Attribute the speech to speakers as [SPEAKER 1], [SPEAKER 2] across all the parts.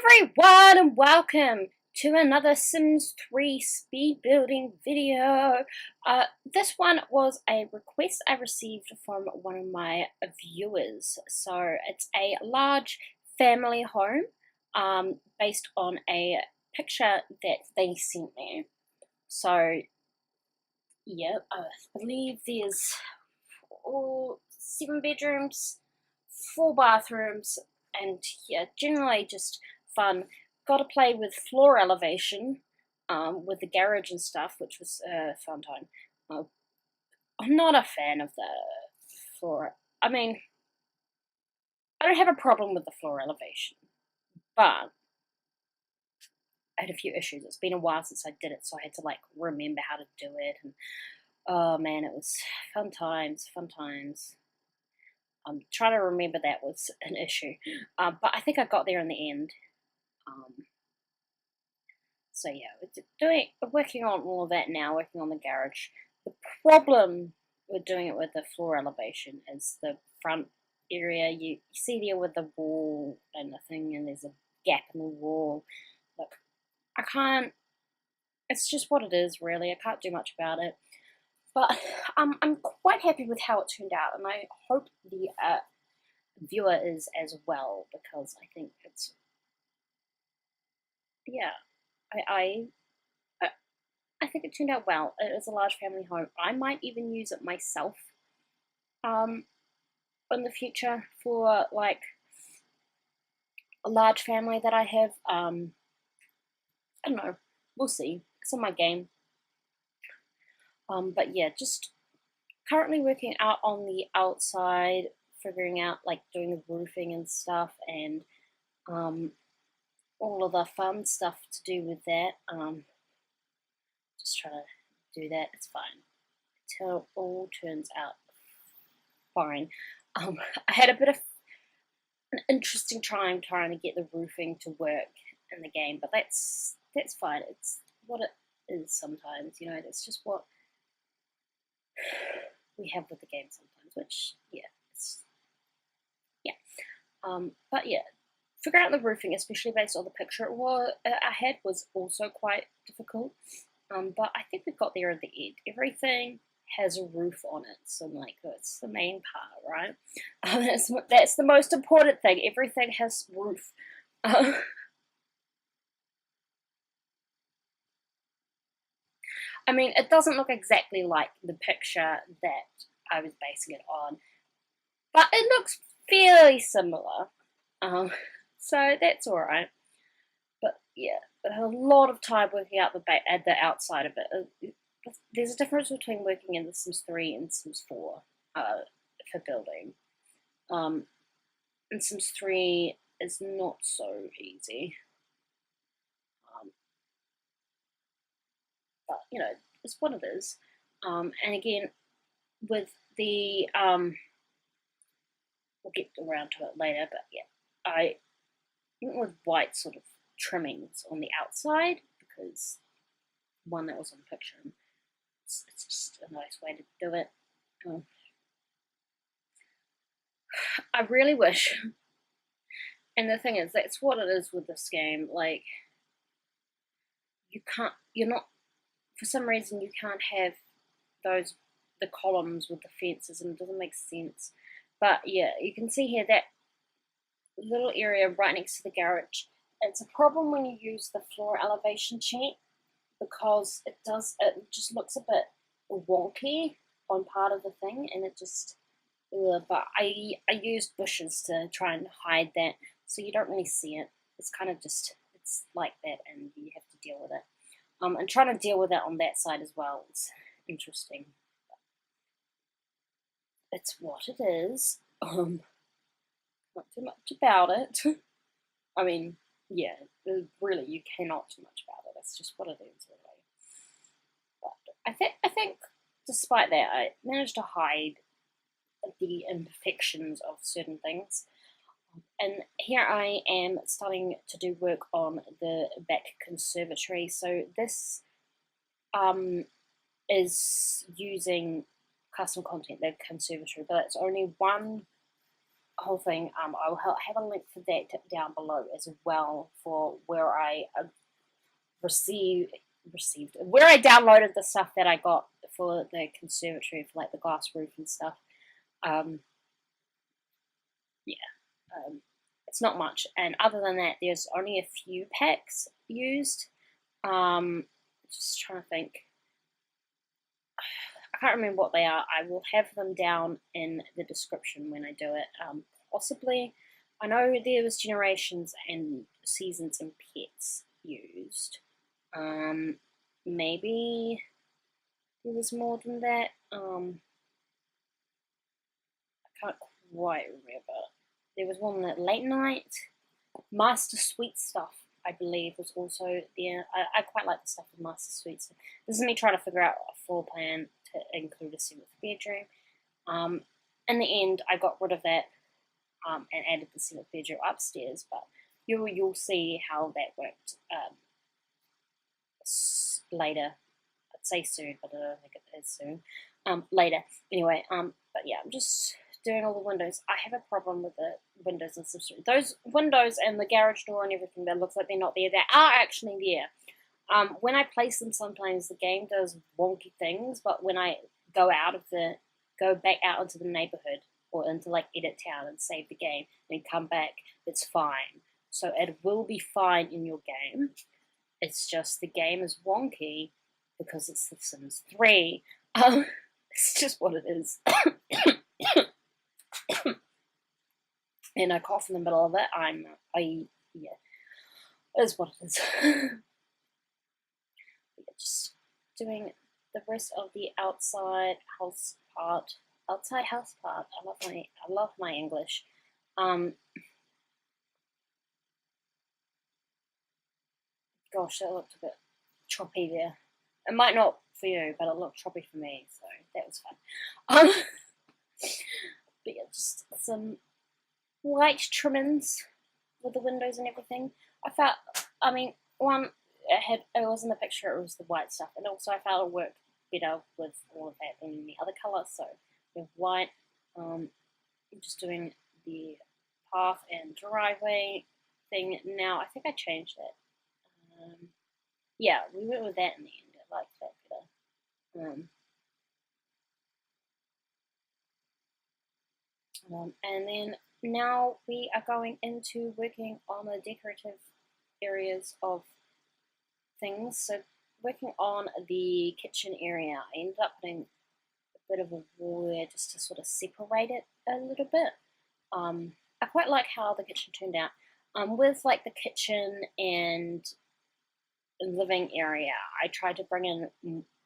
[SPEAKER 1] everyone and welcome to another Sims 3 speed building video. This one was a request I received from one of my viewers. So it's a large family home based on a picture that they sent me. So yeah, I believe there's 7 bedrooms, 4 bathrooms, and yeah, generally just fun. Got to play with floor elevation with the garage and stuff, which was a fun time. I'm not a fan of the floor. I mean, I don't have a problem with the floor elevation, but I had a few issues. It's been a while since I did it, so I had to like remember how to do it. And oh man, it was fun times, fun times. I'm trying to remember that was an issue, but I think I got there in the end. So yeah, working on all of that now, working on the garage. The problem with doing it with the floor elevation is the front area. You see there with the wall and the thing, and there's a gap in the wall. Look, I can't. It's just what it is, really. I can't do much about it. But I'm quite happy with how it turned out, and I hope the viewer is as well, because I think it's, yeah, I think it turned out well. It is a large family home. I might even use it myself in the future for like a large family that I have. I don't know. We'll see. It's in my game. But yeah, just currently working out on the outside, figuring out like doing the roofing and stuff, and all of the fun stuff to do with that. Just trying to do that. It's fine until it all turns out fine. I had a bit of an interesting time trying to get the roofing to work in the game, but that's fine. It's what it is sometimes, you know. That's just what we have with the game sometimes. Which but yeah, figure out the roofing, especially based on the picture I had, was also quite difficult. But I think we got there at the end. Everything has a roof on it, so like that's the main part, right? That's the most important thing. Everything has roof. I mean, it doesn't look exactly like the picture that I was basing it on, but it looks fairly similar. So that's alright. But yeah, a lot of time working out the outside of it. There's a difference between working in The Sims 3 and Sims 4 for building. And Sims 3 is not so easy. But you know, it's what it is. And again, with the we'll get around to it later, but yeah, I went with white sort of trimmings on the outside because one that was on the picture. It's just a nice way to do it. I really wish, and the thing is, that's what it is with this game. Like, for some reason, you can't have the columns with the fences, and it doesn't make sense. But yeah, you can see here that little area right next to the garage. It's a problem when you use the floor elevation sheet because it just looks a bit wonky on part of the thing, and it just. But I used bushes to try and hide that, so you don't really see it. It's kind of just, it's like that, and you have to deal with it. And trying to deal with it on that side as well is interesting. It's what it is. Not too much about it. I mean, yeah, really, you cannot do much about it. It's just what it is, really. But I think, despite that, I managed to hide the imperfections of certain things. And here I am starting to do work on the back conservatory. So this is using custom content, the conservatory, but it's only one whole thing. I'll have a link for that down below as well, for where I received where I downloaded the stuff that I got for the conservatory, for like the glass roof and stuff. Yeah, it's not much, and other than that, there's only a few packs used. Just trying to think. I can't remember what they are. I will have them down in the description when I do it. Possibly, I know there was Generations and Seasons and Pets used. Maybe there was more than that. I can't quite remember. There was one that Late Night, Master Suite stuff, I believe, was also there. I quite like the stuff with Master Suites. This is me trying to figure out a floor plan to include a 7th bedroom. In the end, I got rid of that and added the 7th bedroom upstairs, but you'll see how that worked later. I'd say soon, but I don't think it is soon. Later. Anyway, but yeah, I'm just doing all the windows. I have a problem with the windows and stuff. Those windows and the garage door and everything that looks like they're not there, they are actually there. When I place them, sometimes the game does wonky things, but when I go back out into the neighborhood or into like Edit Town and save the game and come back, it's fine. So it will be fine in your game. It's just the game is wonky because it's The Sims 3. It's just what it is. And I cough in the middle of it. Yeah, it is what it is. Just doing the rest of the outside house part. I love my English. Gosh, that looked a bit choppy there. It might not for you, but it looked choppy for me, so that was fun. But yeah, just some white trimmings with the windows and everything. It was in the picture, it was the white stuff, and also I felt it worked better with all of that than any other colour, so we have white. I'm just doing the path and driveway thing now. I think I changed it. Yeah, we went with that in the end. I liked that better. And then now we are going into working on the decorative areas of things. So working on the kitchen area, I ended up putting a bit of a wall there just to sort of separate it a little bit. I quite like how the kitchen turned out. With like the kitchen and living area, I tried to bring in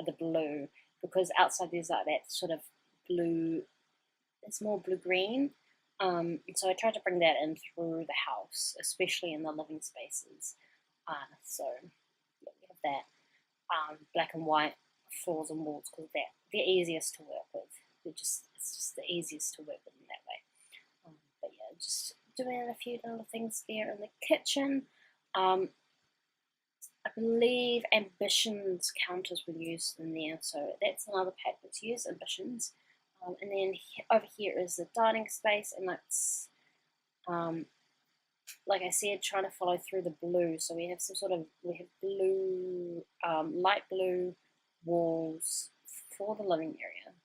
[SPEAKER 1] the blue because outside there's like that sort of blue. It's more blue-green, so I tried to bring that in through the house, especially in the living spaces. So yeah, we have that black and white floors and walls because they're easiest to work with. It's just the easiest to work with in that way. But yeah, just doing a few little things there in the kitchen. I believe ambitions counters were used in there, so that's another pack that's used, ambitions. And then over here is the dining space, and that's, like I said, trying to follow through the blue. So we have blue, light blue walls for the living area,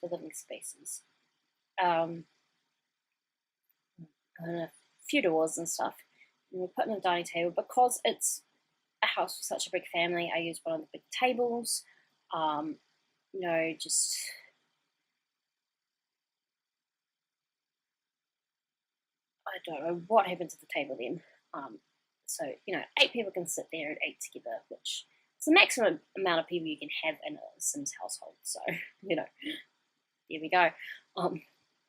[SPEAKER 1] for the living spaces. And a few doors and stuff. And we're putting a dining table because it's a house with such a big family. I use one of the big tables. Just. I don't know what happened to the table then. So 8 people can sit there and eat together, which is the maximum amount of people you can have in a Sims household. So there we go.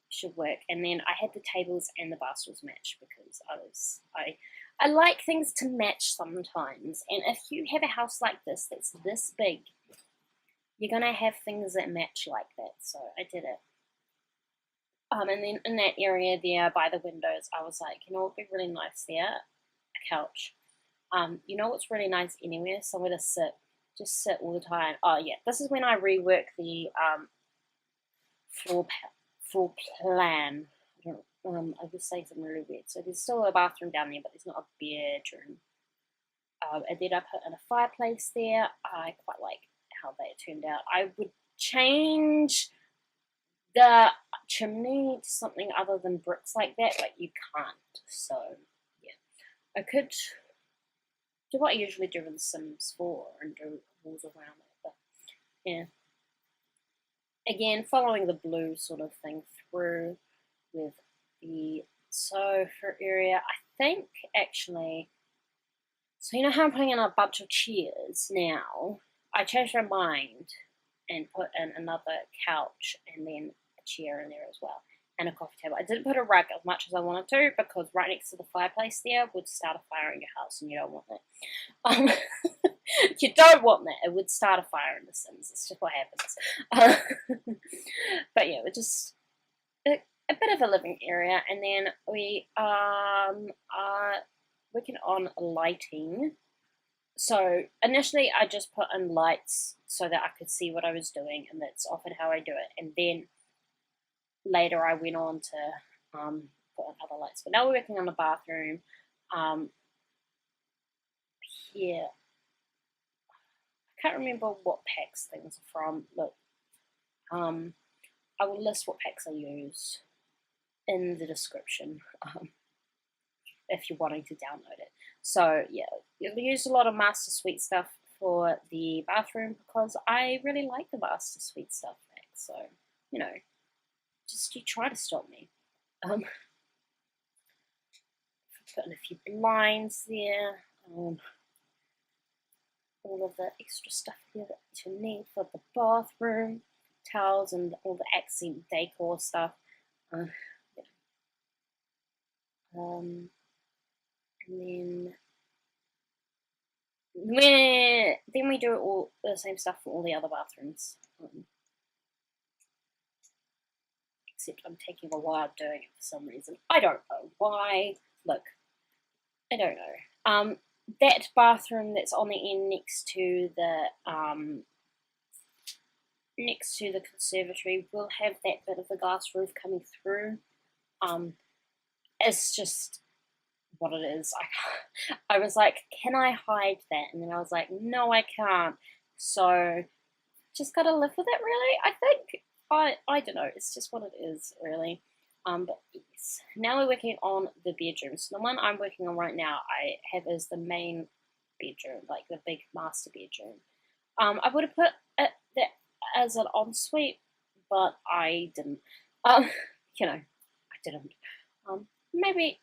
[SPEAKER 1] Should work. And then I had the tables and the bar stools match because I like things to match sometimes. And if you have a house like this that's this big, you're gonna have things that match like that. So I did it. And then in that area there by the windows, I was like, what would be really nice there? A couch. What's really nice anywhere? Somewhere to sit. Just sit all the time. Oh yeah, this is when I rework the floor plan. I was saying something really weird. So there's still a bathroom down there, but there's not a bedroom. And then I put in a fireplace there. I quite like how that turned out. I would change the chimney to something other than bricks like that, but you can't. So yeah, I could do what I usually do in Sims 4 and do walls around it, but yeah. Again, following the blue sort of thing through with the sofa area. I think actually, so you know how I'm putting in a bunch of chairs now? I changed my mind and put in another couch and then a chair in there as well, and a coffee table. I didn't put a rug as much as I wanted to because right next to the fireplace there would start a fire in your house, and you don't want that. You don't want that. It would start a fire in The Sims. It's just what happens. But yeah, we're just a bit of a living area, and then we are working on lighting. So initially I just put in lights so that I could see what I was doing, and that's often how I do it. And then later I went on to put in other lights. But now we're working on the bathroom. Here, I can't remember what packs things are from. Look, I will list what packs I use in the description if you're wanting to download it. So yeah, you'll use a lot of Master Suite stuff for the bathroom because I really like the Master Suite stuff pack. So, you know, just you try to stop me. Put in a few blinds there. All of the extra stuff here that you need for the bathroom, towels and all the accent decor stuff. And then we do all the same stuff for all the other bathrooms. Except I'm taking a while doing it for some reason. I don't know why. Look, I don't know. That bathroom that's on the end next to the conservatory will have that bit of the glass roof coming through. It's just what it is. I was like, can I hide that? And then I was like, no, I can't. So just gotta live with it, really. I think I don't know. It's just what it is, really. But yes, now we're working on the bedroom. So the one I'm working on right now, I have as the main bedroom, like the big master bedroom. I would have put it that as an ensuite, but I didn't. You know, I didn't. Maybe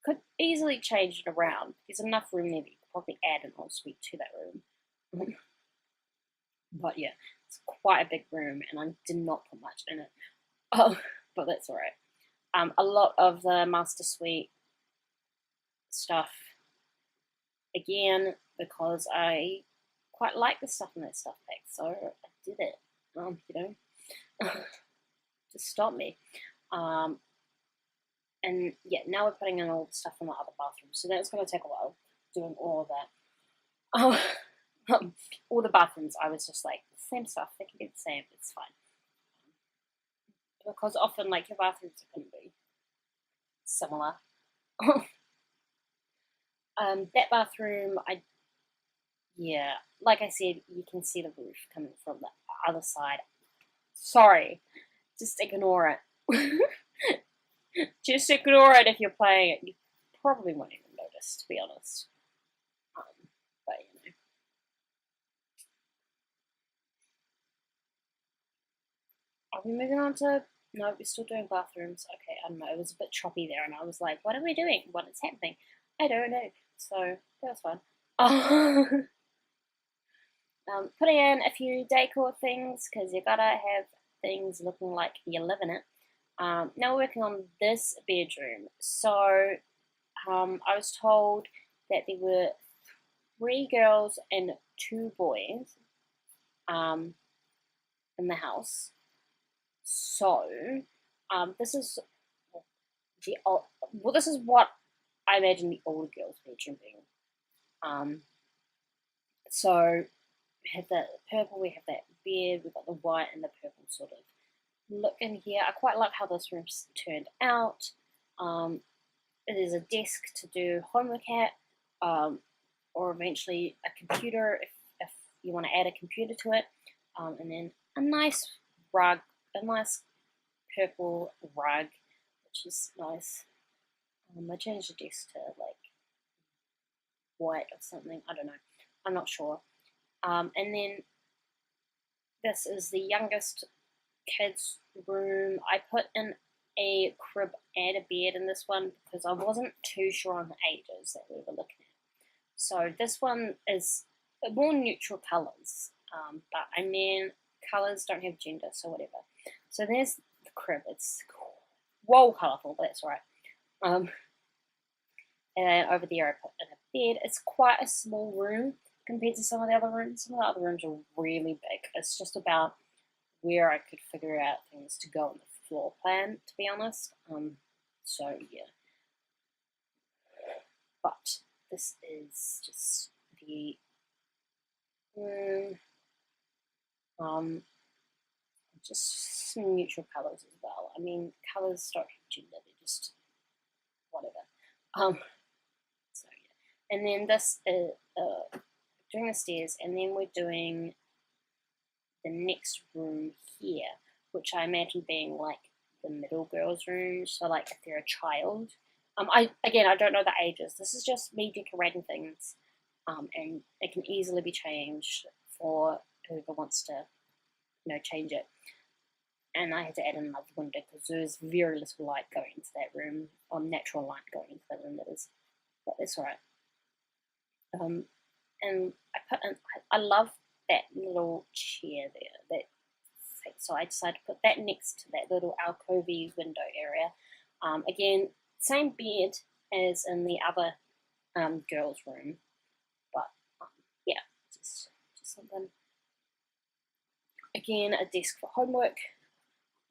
[SPEAKER 1] could easily change it around. There's enough room there that you could probably add an ensuite to that room. But yeah, it's quite a big room, and I did not put much in it. But that's alright. A lot of the Master Suite stuff, again, because I quite like the stuff in that stuff pack, so I did it. You know, to stop me. And yeah, now we're putting in all the stuff in the other bathroom, so that's going to take a while, doing all of that. All the bathrooms, I was just like, same stuff, they can be the same, it's fine. Because often, like, your bathrooms are going to be similar. That bathroom, yeah, like I said, you can see the roof coming from the other side. Sorry, just ignore it. Just ignore it if you're playing it. You probably won't even notice, to be honest. But you know. Are we moving on to? No, we're still doing bathrooms. Okay, I don't know. It was a bit choppy there, and I was like, "What are we doing? What is happening?" I don't know. So that was fun. Putting in a few decor things because you gotta have things looking like you live in it. Now we're working on this bedroom. So I was told that there were 3 girls and 2 boys in the house. So this is this is what I imagine the older girls' bedroom being. So we have the purple, we have that beard, we've got the white and the purple sort of look in here. I quite like how this room's turned out. It is a desk to do homework at, or eventually a computer if you want to add a computer to it. And then a nice rug, a nice purple rug, which is nice. I changed the desk to like white or something. I don't know. I'm not sure. And then this is the youngest kids' room. I put in a crib and a bed in this one because I wasn't too sure on the ages that we were looking at. So this one is more neutral colours, but I mean colours don't have gender, so whatever. So there's the crib. It's whoa colourful, but that's right. And over there I put in a bed. It's quite a small room compared to some of the other rooms. Some of the other rooms are really big. It's just about where I could figure out things to go on the floor plan, to be honest. So yeah. But this is just the just some neutral colours as well. I mean, colours don't have gender, they're just whatever. So yeah. And then this is doing the stairs, and then we're doing the next room here, which I imagine being like the middle girls' room. So like if they're a child. I don't know the ages. This is just me decorating things, and it can easily be changed for whoever wants to, change it. And I had to add another window because there's very little light going into that room, or natural light going into that room. That is, but that's alright. And I love that little chair there. So I decided to put that next to that little alcovey window area. Again, same bed as in the other girls' room, but yeah, just something. Again, a desk for homework.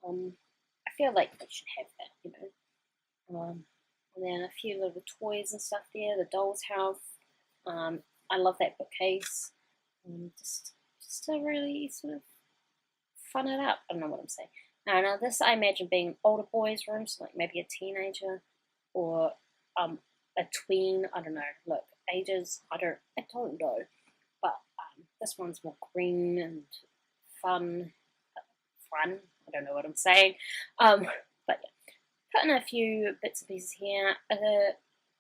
[SPEAKER 1] I feel like they should have that, and then a few little toys and stuff there. The doll's house. I love that bookcase. Just to really sort of fun it up. I don't know what I'm saying. Now this I imagine being older boys' rooms, like maybe a teenager or a tween. I don't know. Look, ages. I don't know. But this one's more green and fun. Fun. I don't know what I'm saying. But yeah, putting a few bits and pieces here. A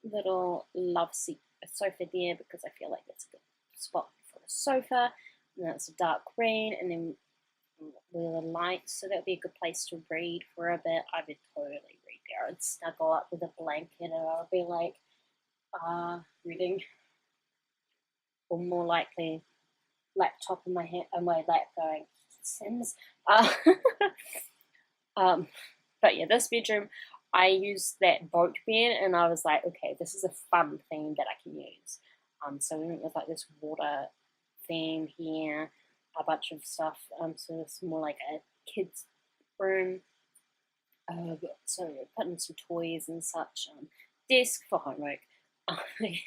[SPEAKER 1] little love seat, a sofa there because I feel like that's a good spot for a sofa. And that's a dark green, and then with a light, so that would be a good place to read for a bit. I would totally read there. I'd snuggle up with a blanket and I'll be like reading, or more likely laptop in my hand on my lap going Sims. But yeah, this bedroom I used that boat bed, and I was like, okay, this is a fun theme that I can use. So we went with like this water theme here, a bunch of stuff. So it's more like a kid's room. So we're putting some toys and such. Desk for homework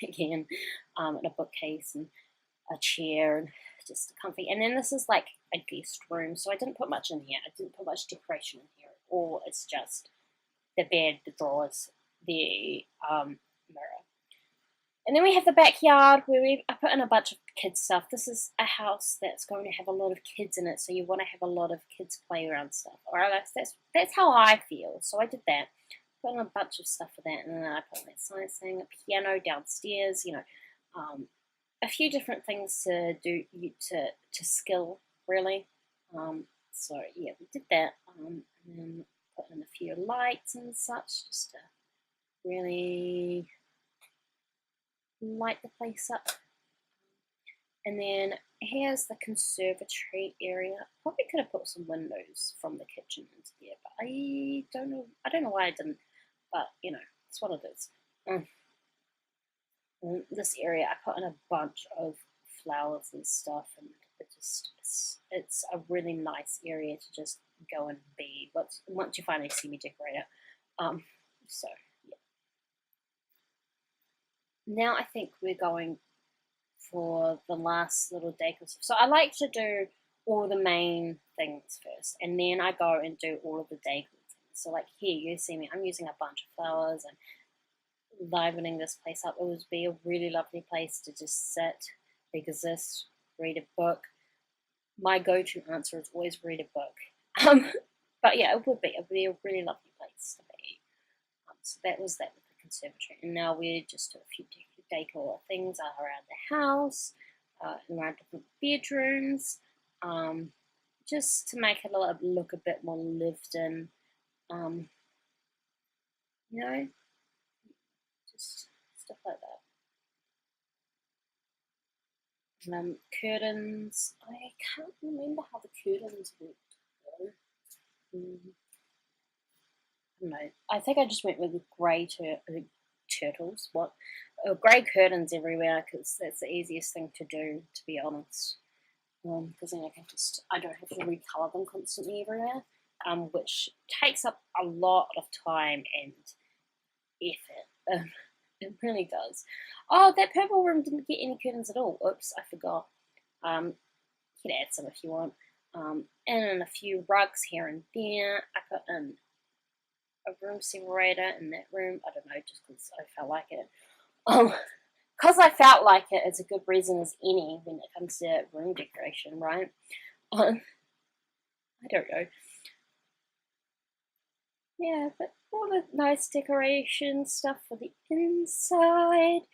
[SPEAKER 1] again, and a bookcase and a chair and just comfy. And then this is like a guest room, so I didn't put much in here. I didn't put much decoration in here, or it's just the bed, the drawers, the mirror. And then we have the backyard where I put in a bunch of kids stuff. This is a house that's going to have a lot of kids in it, so you want to have a lot of kids play around stuff. Or that's how I feel. So I did that. Put in a bunch of stuff for that, and then I put that sign saying a piano downstairs. A few different things to do to skill really. So yeah, we did that, and then put in a few lights and such just to really light the place up. And then here's the conservatory area. Probably could have put some windows from the kitchen into there, but I don't know why I didn't. But it's what it is. In this area I put in a bunch of flowers and stuff, and it's a really nice area to just go and be once you finally see me decorate it. So yeah. Now I think we're going for the last little decor stuff. So I like to do all the main things first, and then I go and do all of the decor things. So like here, you see me, I'm using a bunch of flowers and livening this place up. It would be a really lovely place to just sit, exist, read a book. My go-to answer is always read a book. But yeah, it would be a really lovely place to be. So that was that with the conservatory, and now we're just a few decor things around the house, around different bedrooms, just to make it look a bit more lived in. You know, just stuff like that. Curtains. I can't remember how the curtains worked. I don't know. I think I just went with grey turtles. What? Grey curtains everywhere, because that's the easiest thing to do, to be honest. Because then I don't have to recolor them constantly everywhere, which takes up a lot of time and effort. It really does. Oh, that purple room didn't get any curtains at all. Oops, I forgot. You can add some if you want. And a few rugs here and there. I put in a room separator in that room. I don't know, just because I felt like it. Because I felt like it is a good reason as any when it comes to room decoration, right? I don't know. Yeah, but all the nice decoration stuff for the inside.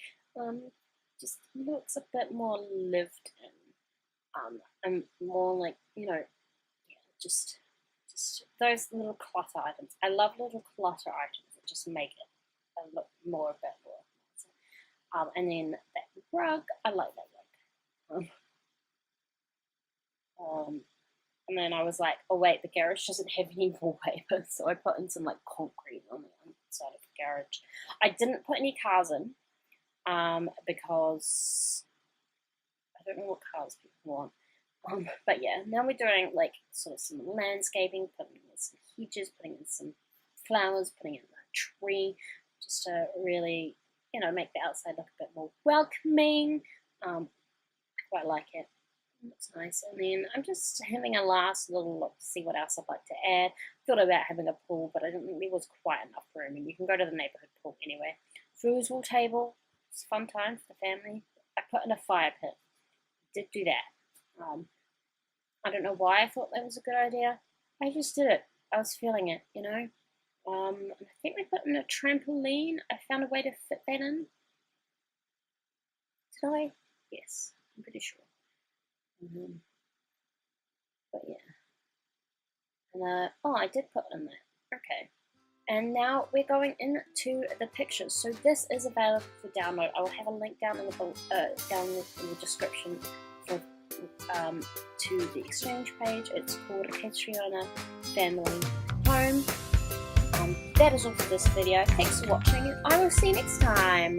[SPEAKER 1] Just looks a bit more lived in. And more like, you know, yeah, just those little clutter items. I love little clutter items that just make it look a bit more. And then that rug, I like that rug. And then I was like, oh wait, the garage doesn't have any wallpaper, so I put in some like concrete on the inside of the garage. I didn't put any cars in, because I don't know what cars people want. But yeah, now we're doing like sort of some landscaping, putting in some hedges, putting in some flowers, putting in a tree, just to really, you know, make the outside look a bit more welcoming. I quite like it. It looks nice. And then I'm just having a last little look to see what else I'd like to add. Thought about having a pool, but I didn't think there was quite enough room. And you can go to the neighbourhood pool anyway. Foosball table, it's a fun time for the family. I put in a fire pit. Did do that. I don't know why I thought that was a good idea. I just did it. I was feeling it, you know. I think we put in a trampoline. I found a way to fit that in. Did I? Yes, I'm pretty sure. But yeah. And oh, I did put it in there. Okay. And now we're going into the pictures. So this is available for download. I will have a link down in the description for to the exchange page. It's called a Catriona Family Home. That is all for this video. Thanks for watching, and I will see you next time.